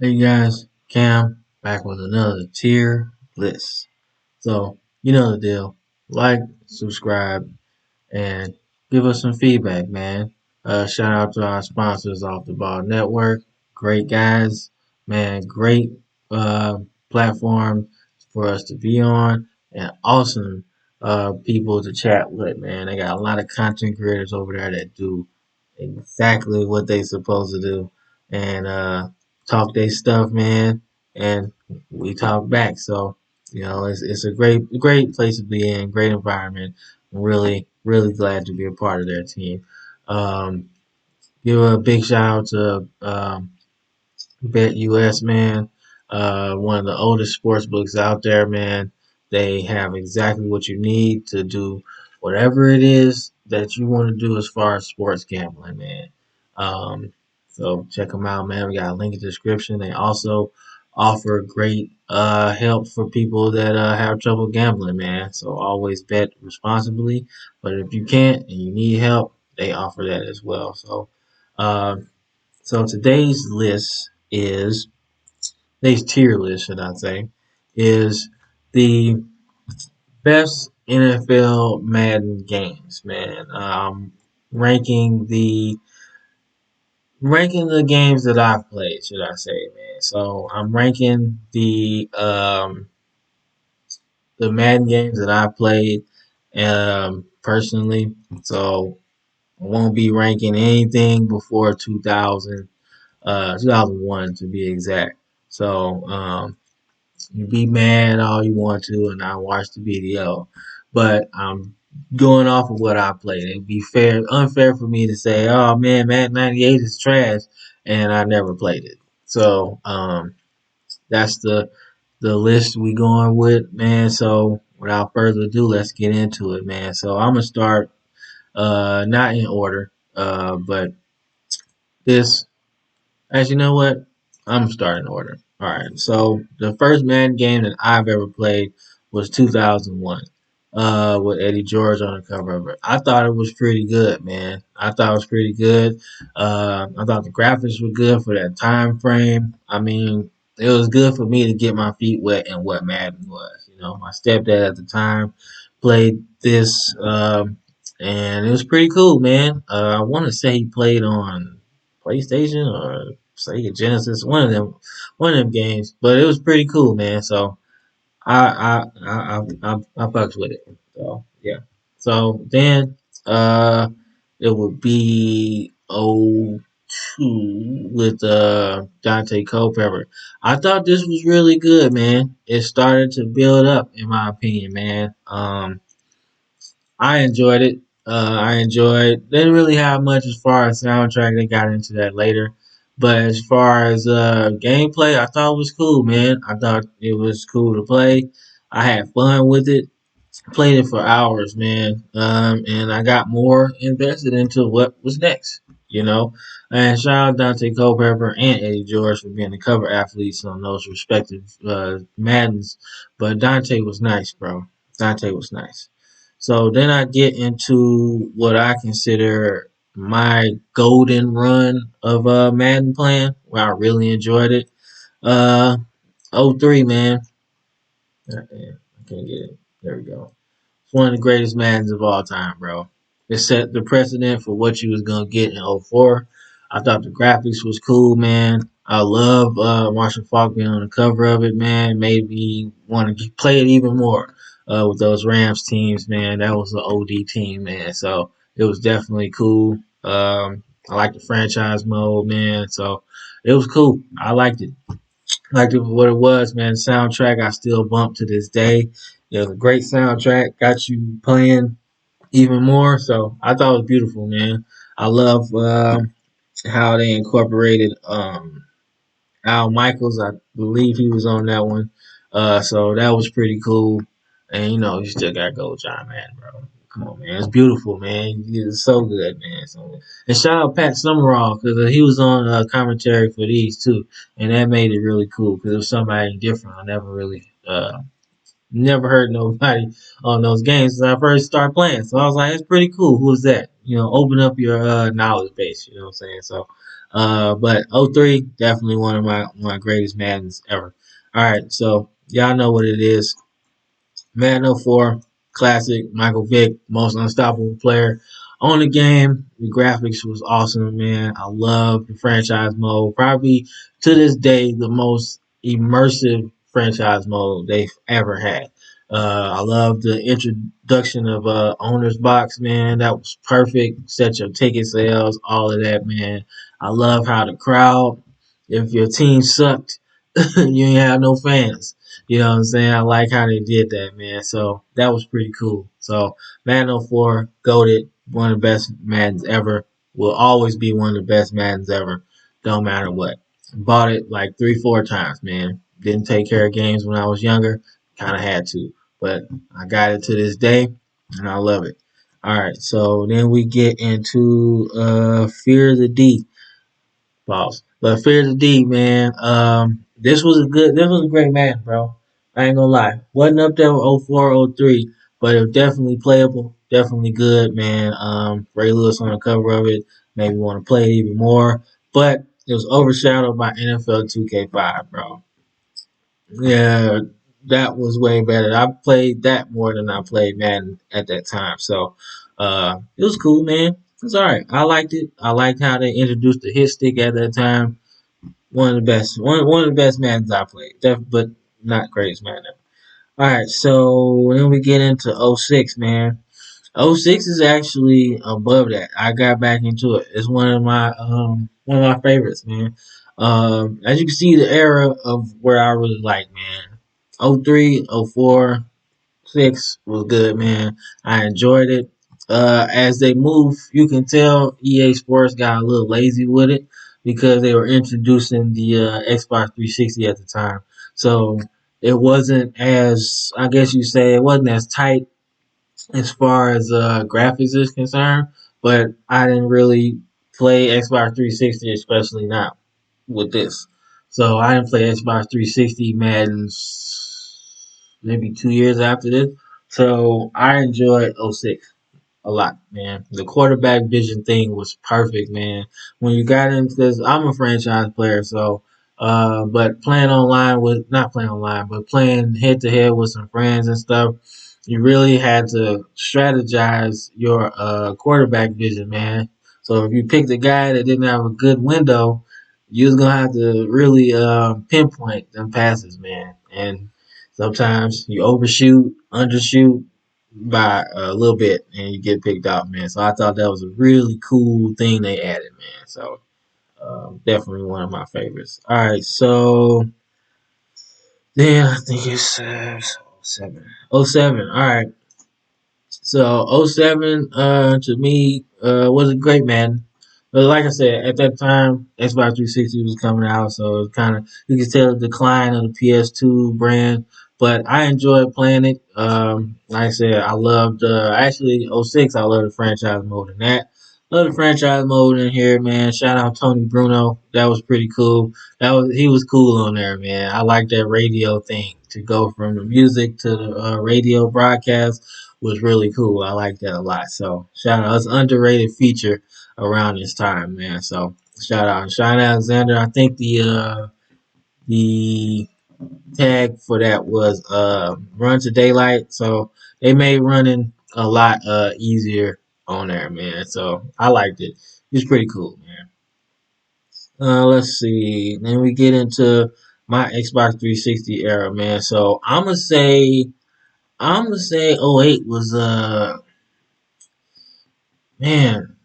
Hey guys, Cam back with another tier list. So, you know the deal. Like, subscribe, and give us some feedback, man. Shout out to our sponsors off the Ball Network. Great guys, man. Great uh, platform for us to be on, and awesome people to chat with, man. They got a lot of content creators over there that do exactly what they supposed to do, and talk their stuff, man. And we talk back. So it's a great place to be in, great environment. I'm really glad to be a part of their team. Um, Give a big shout out to Bet US, man. One of the oldest sports books out there, man. They have exactly what you need to do whatever it is that you want to do as far as sports gambling, man. Um, so check them out, man. We got a link in the description. They also offer great help for people that have trouble gambling, man. So always bet responsibly. But if you can't and you need help, they offer that as well. Um, so today's list is today's tier list, should I say, is the best NFL Madden games, man. Ranking the games that I've played, should I say, man. So I'm ranking the Madden games that I've played personally. So I won't be ranking anything before 2001 to be exact. So you be mad all you want to, and I watch the video, but I'm going off of what I played. It'd be unfair for me to say, "Oh man, Madden '98 is trash," and I never played it. So that's the list we going with, man. So without further ado, let's get into it, man. So I'm gonna start not in order, but this. As you know what? I'm starting order. All right. So the first Madden game that I've ever played was 2001, with Eddie George on the cover of it. I thought it was pretty good, man. I thought it was pretty good. I thought the graphics were good for that time frame. I mean, it was good for me to get my feet wet in what Madden was. My stepdad at the time played this, and it was pretty cool, man. I want to say he played on PlayStation or Sega Genesis, one of them games. But it was pretty cool, man. So I fucks with it. So yeah. So then it would be 02 with Dante Culpepper. I thought this was really good, man. It started to build up, in my opinion, man. I enjoyed it. I enjoyed. Didn't really have much as far as soundtrack. They got into that later, but as far as gameplay, I thought it was cool, man. I thought it was cool to play. I had fun with it. Played it for hours, man. And I got more invested into what was next. And shout out Dante Culpepper and Eddie George for being the cover athletes on those respective Maddens. But Dante was nice, bro. Dante was nice. So then I get into what I consider my golden run of Madden playing, where I really enjoyed it. Uh, '03, man. I can't get it. There we go. It's one of the greatest Maddens of all time, bro. It set the precedent for what you was gonna get in '04. I thought the graphics was cool, man. I love Marshall Falk being on the cover of it, man. Made me want to play it even more with those Rams teams, man. That was an OD team, man. So it was definitely cool. I like the franchise mode, man. So it was cool. I liked it. Liked it for what it was, man. The soundtrack I still bump to this day. It was a great soundtrack. Got you playing even more. So I thought it was beautiful, man. I love how they incorporated Al Michaels. I believe he was on that one. So that was pretty cool. And you still gotta go with John Madden, bro. Come on, man. It's beautiful, man. It's so good, man. And shout out Pat Summerall because he was on commentary for these too, and that made it really cool because it was somebody different. I never heard nobody on those games since I first started playing. So I was like, it's pretty cool. Who's that? Open up your knowledge base. You know what I'm saying? So But '03 definitely one of my greatest Maddens ever. All right, so y'all know what it is. Madden '04, classic, Michael Vick, most unstoppable player on the game. The graphics was awesome, man. I love the franchise mode. Probably to this day, the most immersive franchise mode they've ever had. I love the introduction of owner's box, man. That was perfect. Set your ticket sales, all of that, man. I love how the crowd, if your team sucked, you ain't have no fans. You know what I'm saying? I like how they did that, man. So that was pretty cool. So Madden '04, goated, one of the best Maddens ever. Will always be one of the best Maddens ever. Don't matter what. Bought it like 3, 4 times, man. Didn't take care of games when I was younger. Kind of had to, but I got it to this day, and I love it. All right, so then we get into Fear the D. Pause. But Fear the D, man. This was a great match, bro. I ain't gonna lie. Wasn't up there with '04, '03, but it was definitely playable, definitely good, man. Ray Lewis on the cover of it made me want to play it even more, but it was overshadowed by NFL 2K5, bro. Yeah, that was way better. I played that more than I played Madden at that time. So it was cool, man. It's alright. I liked it. I liked how they introduced the hit stick at that time. One of the best one of the best Maddens I played. But not greatest Madden ever. Alright, so then we get into '06, man. '06 is actually above that. I got back into it. It's one of my favorites, man. As you can see, the era of where I really like, man. '03, '04, '06 was good, man. I enjoyed it. As they move, you can tell EA Sports got a little lazy with it because they were introducing the Xbox 360 at the time. So it wasn't as, I guess you say, it wasn't as tight as far as graphics is concerned, but I didn't really play Xbox 360, especially not with this. So I didn't play Xbox 360 Madden's maybe 2 years after this. So I enjoyed '06 a lot, man. The quarterback vision thing was perfect, man. When you got into this, I'm a franchise player, so but playing online with not playing online, but playing head to head with some friends and stuff, you really had to strategize your quarterback vision, man. So if you picked a guy that didn't have a good window, you was gonna have to really pinpoint them passes, man. And sometimes you overshoot, undershoot, by a little bit and you get picked out, man. So I thought that was a really cool thing they added, man. So definitely one of my favorites. All right, so then I think it's '07. '07. All right. So '07 to me was a great man. But like I said, at that time Xbox 360 was coming out, so it was kind of you could tell the decline of the PS2 brand. But I enjoyed playing it. Like I said, I loved actually '06. I love the franchise mode in that. Love the franchise mode in here, man. Shout out Tony Bruno. That was pretty cool. He was cool on there, man. I like that radio thing to go from the music to the radio broadcast was really cool. I like that a lot. So shout out. It's an underrated feature around this time, man. So shout out. Sean Alexander. I think the tag for that was run to daylight. So they made running a lot easier on there, man. So I liked it. It's pretty cool, man. Let's see. Then we get into my Xbox 360 era, man. So I'm gonna say '08 was man,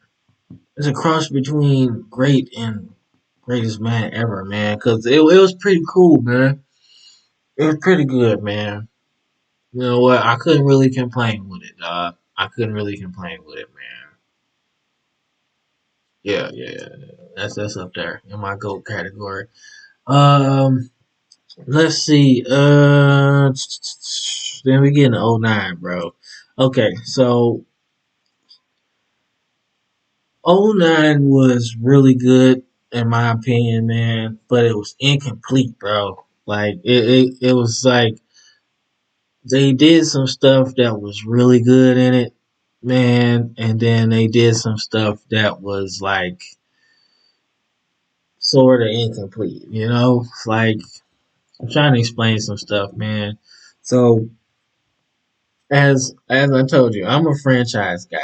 it's a cross between great and greatest man ever, man. Cause it was pretty cool, man. It was pretty good, man. You know what? I couldn't really complain with it, dog. I couldn't really complain with it, man. Yeah, yeah, yeah. That's up there in my GOAT category. Um, let's see. Then we get into '09, bro. Okay, so '09 was really good in my opinion, man, but it was incomplete, bro. Like it was like they did some stuff that was really good in it, man, and then they did some stuff that was like sort of incomplete. You know, it's like I'm trying to explain some stuff, man. So as I told you, I'm a franchise guy.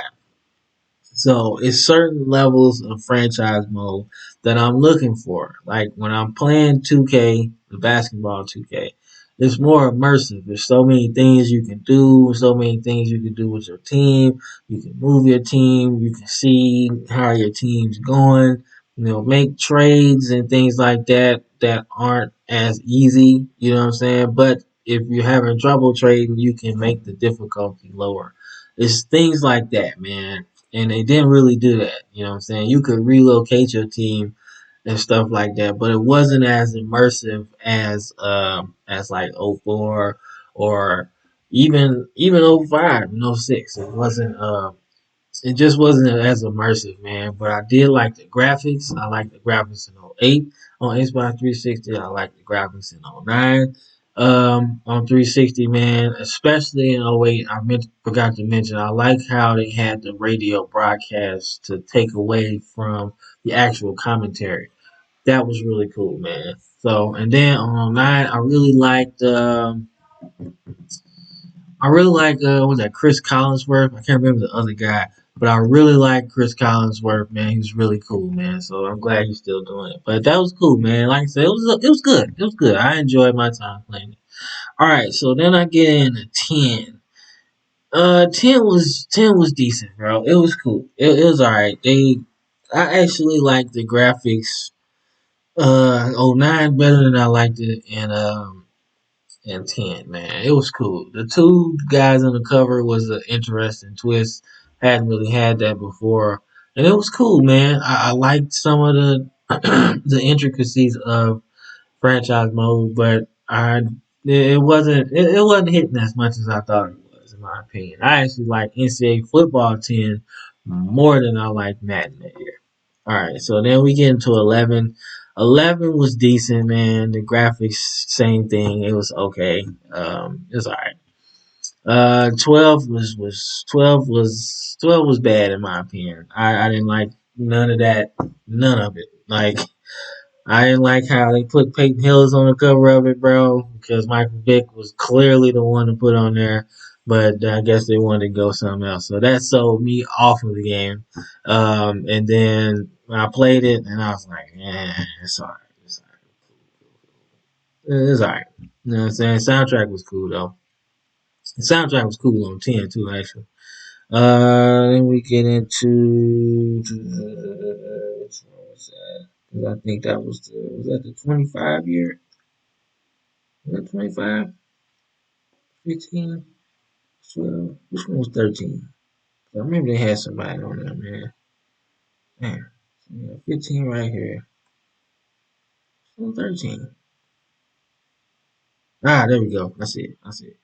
So it's certain levels of franchise mode that I'm looking for. Like when I'm playing 2K, the basketball 2K, it's more immersive. There's so many things you can do, so many things you can do with your team. You can move your team, you can see how your team's going, make trades and things like that that aren't as easy, you know what I'm saying? But if you're having trouble trading, you can make the difficulty lower. It's things like that, man, and they didn't really do that. You know what I'm saying? You could relocate your team and stuff like that, but it wasn't as immersive as like '04 or even '05 and '06. It just wasn't as immersive, man. But I did like the graphics. I like the graphics in '08 on Xbox 360. I like the graphics in '09 on 360, man. Especially in '08. Forgot to mention, I like how they had the radio broadcast to take away from the actual commentary. That was really cool, man. So, and then on '09, I really like was that Chris Collinsworth? I can't remember the other guy, but I really like Chris Collinsworth, man. He was really cool, man. So I'm glad he's still doing it. But that was cool, man. Like I said, it was good. It was good. I enjoyed my time playing it. All right, so then I get into 10. 10 was decent, bro. It was cool. It was alright. I actually liked the graphics. '09 better than I liked it in 10, man. It was cool. The two guys on the cover was an interesting twist. Hadn't really had that before. And it was cool, man. I liked some of the the intricacies of franchise mode, but it wasn't hitting as much as I thought it was, in my opinion. I actually like NCAA football 10 more than I like Madden that year. All right, so then we get into 11. 11 was decent, man. The graphics, same thing. It was okay. It was alright. 12 was bad in my opinion. I didn't like none of that, none of it. Like I didn't like how they put Peyton Hillis on the cover of it, bro, because Michael Vick was clearly the one to put on there. But I guess they wanted to go something else. So that sold me off of the game. And then when I played it, and I was like, it's alright. It's alright. It's alright. You know what I'm saying? Soundtrack was cool, though. The soundtrack was cool on 10, too, actually. Then we get into. Which one was that? 'Cause I think was that the 25 year? Was that 25? 15? 12? Which one was 13? I remember they had somebody on there, man. Man. Yeah, 15 right here. 13. Ah, there we go. I see it. I see it.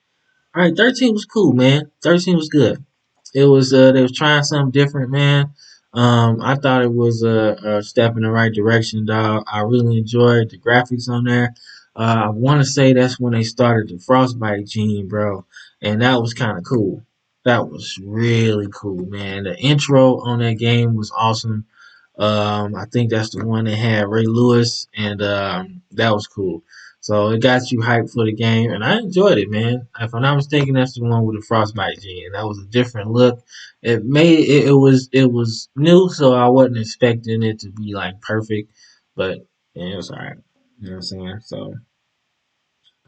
All right, 13 was cool, man. 13 was good. It was they was trying something different, man. I thought it was a step in the right direction, dog. I really enjoyed the graphics on there. I want to say that's when they started the Frostbite gene, bro, and that was kind of cool. That was really cool, man. The intro on that game was awesome. I think that's the one that had Ray Lewis, and that was cool. So it got you hyped for the game, and I enjoyed it, man. If I'm not mistaken, that's the one with the frostbite gene. That was a different look. It was new, so I wasn't expecting it to be like perfect, but yeah, it was alright. You know what I'm saying? So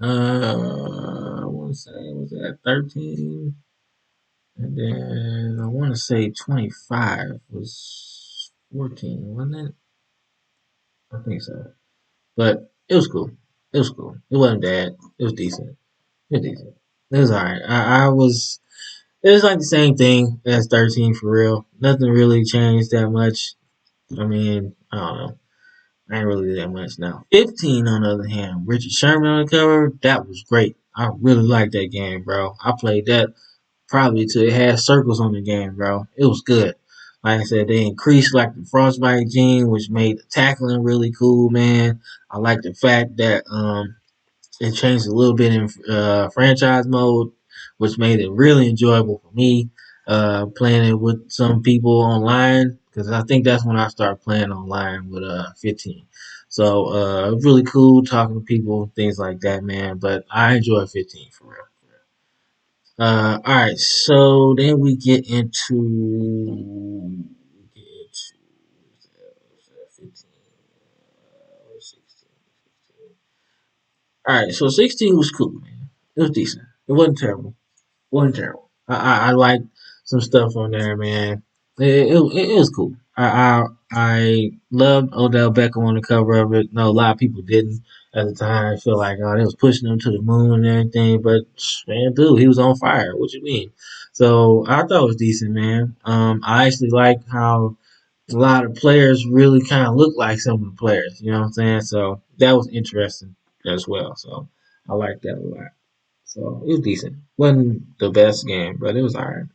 I want to say was that 13, and then I want to say 25 was 14, wasn't it? I think so. But it was cool. It was cool. It wasn't bad. It was decent. It was decent. It was alright. I was. It was like the same thing as 13 for real. Nothing really changed that much. I mean, I don't know. I ain't really that much now. 15, on the other hand, Richard Sherman on the cover. That was great. I really liked that game, bro. I played that probably till it had circles on the game, bro. It was good. Like I said, they increased like the frostbite gene, which made the tackling really cool, man. I like the fact that it changed a little bit in franchise mode, which made it really enjoyable for me. Playing it with some people online, because I think that's when I started playing online with 15. So really cool talking to people, things like that, man. But I enjoy 15 for real. All right, so then we get into 15, 16. All right, so 16 was cool, man. It was decent. It wasn't terrible. Wasn't terrible. I liked some stuff on there, man. It was cool. I loved Odell Beckham on the cover of it. No, a lot of people didn't at the time. I feel like they was pushing him to the moon and everything, but man, dude, he was on fire. What you mean? So I thought it was decent, man. I actually like how a lot of players really kind of look like some of the players. You know what I'm saying? So that was interesting as well. So I like that a lot. So it was decent. Wasn't the best game, but it was alright.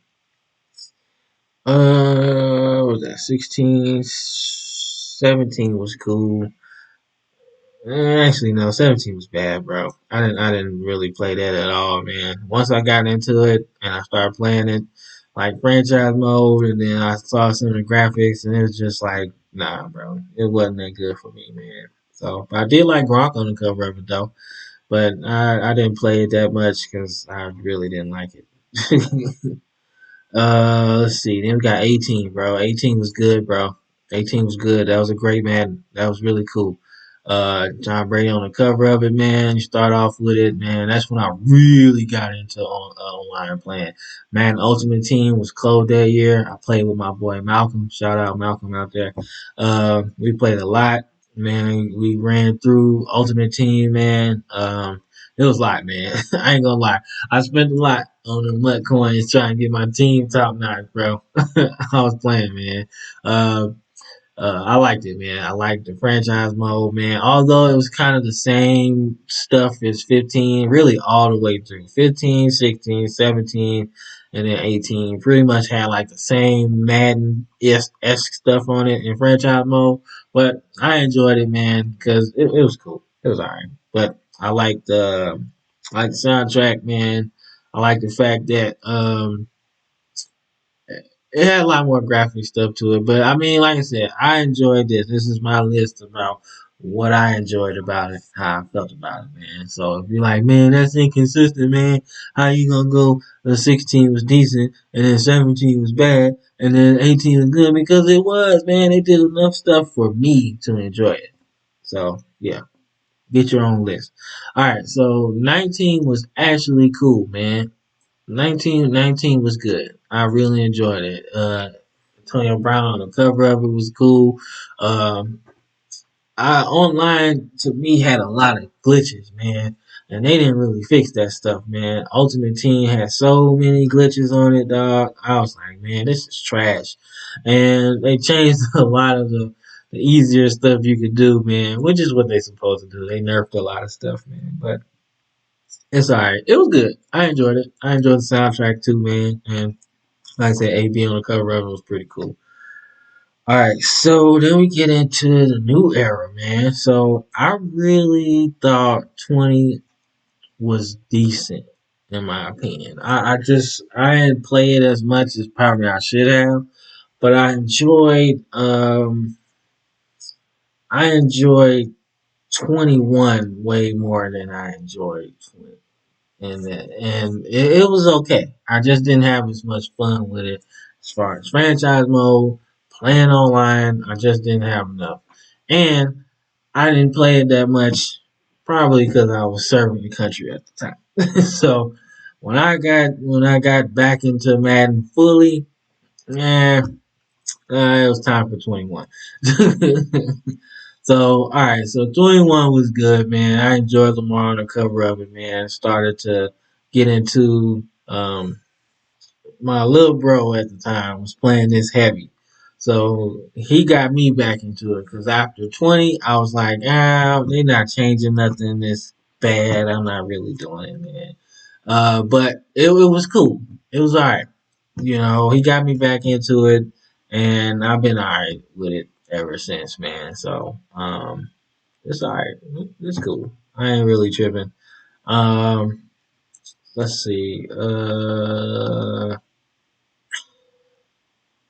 What was that 16, 17 was cool. Actually, no, 17 was bad, bro. I didn't really play that at all, man. Once I got into it and I started playing it, like franchise mode, and then I saw some of the graphics, and it was just like, nah, bro, it wasn't that good for me, man. So, but I did like Gronk on the cover of it though, but I didn't play it that much because I really didn't like it. Let's see. Then we got 18, bro. 18 was good, bro. 18 was good. That was a great man. That was really cool. John Brady on the cover of it, man. You start off with it, man. That's when I really got into online playing. Man, Ultimate Team was cold that year. I played with my boy Malcolm. Shout out Malcolm out there. We played a lot, man. We ran through Ultimate Team, man. It was a lot, man. I ain't gonna lie. I spent a lot on the mud coins trying to get my team top notch, bro. I was playing, man. Uh, I liked it, man. I liked the franchise mode, man. Although it was kind of the same stuff as 15, really all the way through 15, 16, 17, and then 18. Pretty much had like the same Madden esque stuff on it in franchise mode. But I enjoyed it, man, because it was cool. It was alright. But I like the soundtrack, man. I like the fact that it had a lot more graphic stuff to it. But I mean, like I said, I enjoyed this. This is my list about what I enjoyed about it, how I felt about it, man. So if you're like, man, that's inconsistent, man. How you gonna go? The 16 was decent, and then 17 was bad, and then 18 was good because it was, man. They did enough stuff for me to enjoy it. So yeah, get your own list. All right, so 19 was actually cool, man. 19 was good. I really enjoyed it. Antonio Brown on the cover of it was cool. Um, I online to me had a lot of glitches, man, and they didn't really fix that stuff, man. Ultimate Team had so many glitches on it, dog. I was like, man, this is trash, and they changed a lot of the easier stuff you could do, man, which is what they supposed to do. They nerfed a lot of stuff, man, but it's alright. It was good. I enjoyed it. I enjoyed the soundtrack too, man, and like I said, AB on the cover of it was pretty cool. All right, so then we get into the new era, man. So I really thought 20 was decent, in my opinion. I didn't play it as much as probably I should have, but I enjoyed 21 way more than I enjoyed 20. And it was okay. I just didn't have as much fun with it as far as franchise mode, playing online. I just didn't have enough, and I didn't play it that much, probably because I was serving the country at the time. So when I got back into Madden fully, yeah, it was time for 21. So, all right. So 21 was good, man. I enjoyed Lamar on the cover of it, man. Started to get into my little bro at the time was playing this heavy. So he got me back into it because after 20, I was like, they're not changing nothing this bad. I'm not really doing it, man. But it was cool. It was all right. You know, he got me back into it, and I've been all right with it ever since, man. So, it's alright. It's cool. I ain't really tripping. Um, let's see.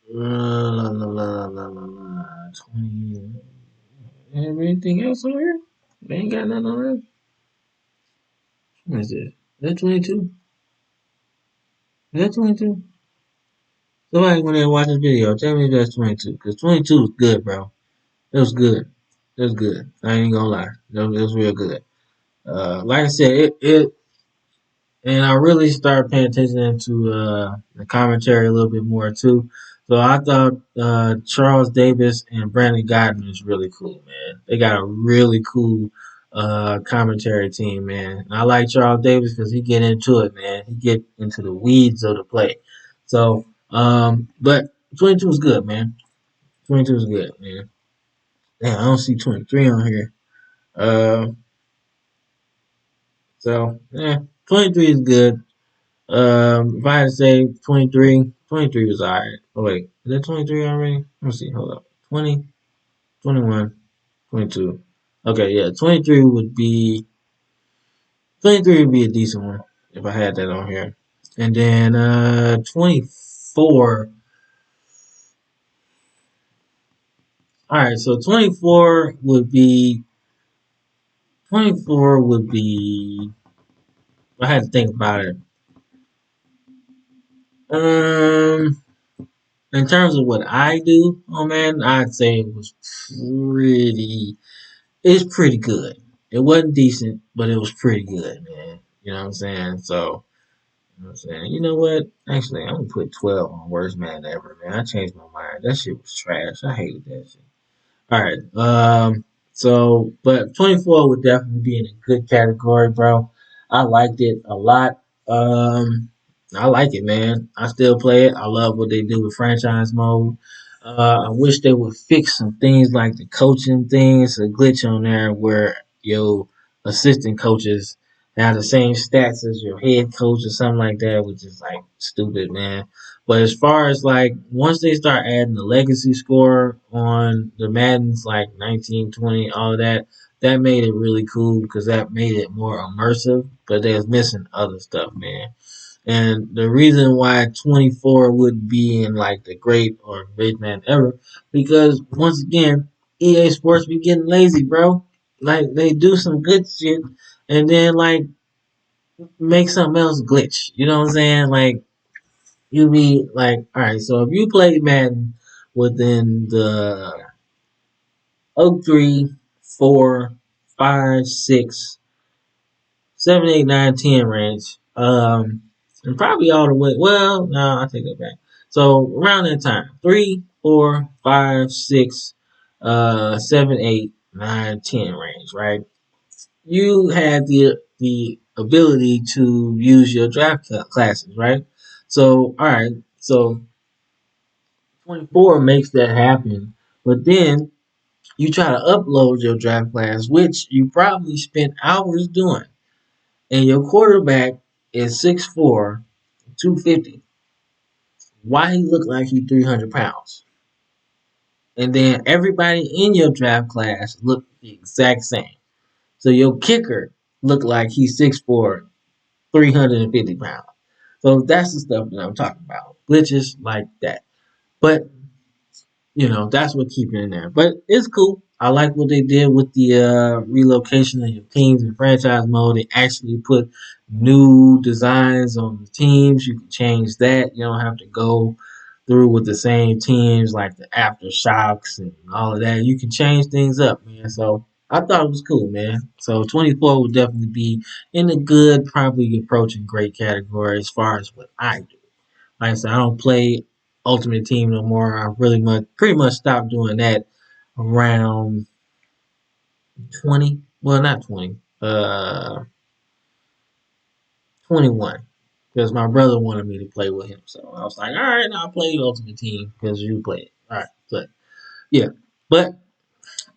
La, la, la, la, la, la, 20. Have anything else on here? They ain't got nothing on there. What is this? Is that 22? Is that 22? Somebody went there and watched this video. Tell me if that's 22. Because 22 was good, bro. It was good. It was good. I ain't gonna lie. It was real good. Like I said, and I really started paying attention to the commentary a little bit more too. So I thought Charles Davis and Brandon Godden is really cool, man. They got a really cool commentary team, man. And I like Charles Davis because he get into it, man. He get into the weeds of the play. So, but 22 is good, man. 22 is good, man. Damn, I don't see 23 on here. Uh, so yeah, 23 is good. If I had to say 23, 23 was alright. Oh wait, is that 23 already? Let me see. Hold up. 20, 21, 22. Okay, yeah, 23 would be a decent one if I had that on here. And then 24. All right, so 24 would be. I had to think about it. Um, in terms of what I do, oh man, I'd say it was pretty. It's pretty good. It wasn't decent, but it was pretty good, man. You know what I'm saying? So, you know what I'm saying? You know what? Actually, I'm gonna put 12 on worst man ever, man. I changed my mind. That shit was trash. I hated that shit. All right. But 24 would definitely be in a good category, bro. I liked it a lot. Um, I like it, man. I still play it. I love what they do with franchise mode. I wish they would fix some things like the coaching things, a glitch on there where your assistant coaches have the same stats as your head coach or something like that, which is like stupid, man. But as far as like once they start adding the legacy score on the Maddens like 19, 20, all of that, that made it really cool because that made it more immersive. But they was missing other stuff, man. And the reason why 24 would be in like the great or great man ever, because once again, EA Sports be getting lazy, bro. Like they do some good shit and then like make something else glitch. You know what I'm saying? Like you be like, all right, so if you play Madden within the 03, 4, 5, 6, 7, 8, 9, 10 range, and probably all the way, well, no, I take that back. So around that time, 3, 4, 5, 6, 7, 8, 9, 10 range, right? You had the ability to use your draft classes, right? So, all right, so 24 makes that happen. But then you try to upload your draft class, which you probably spent hours doing, and your quarterback is 6'4", 250. Why he look like he 300 pounds? And then everybody in your draft class look the exact same. So your kicker look like he's 6'4", 350 pounds. So that's the stuff that I'm talking about. Glitches like that. But that's what keeping it in there. But it's cool. I like what they did with the relocation of your teams in franchise mode. They actually put new designs on the teams. You can change that. You don't have to go through with the same teams like the aftershocks and all of that. You can change things up, man. So I thought it was cool, man. So 24 would definitely be in the good, probably approaching great category as far as what I do. Like I said, I don't play Ultimate Team no more. I pretty much stopped doing that around 20. Well, not 20. 21. Because my brother wanted me to play with him. So I was like, all right, I'll play Ultimate Team because you play it. All right. But yeah. But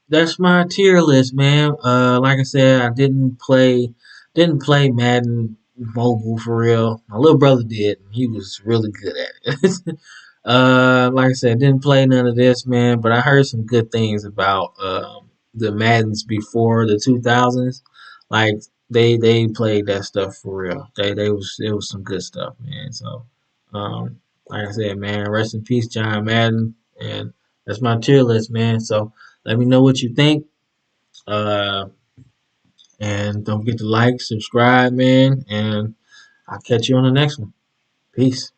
that's my tier list, man. Like I said, I didn't play Madden mobile for real. My little brother did, and he was really good at it. Like I said, didn't play none of this, man, but I heard some good things about the Maddens before the 2000s. Like they played that stuff for real. It was some good stuff, man. So, like I said, man, rest in peace, John Madden, and that's my tier list, man. So let me know what you think. Uh, and don't forget to like, subscribe, man. And I'll catch you on the next one. Peace.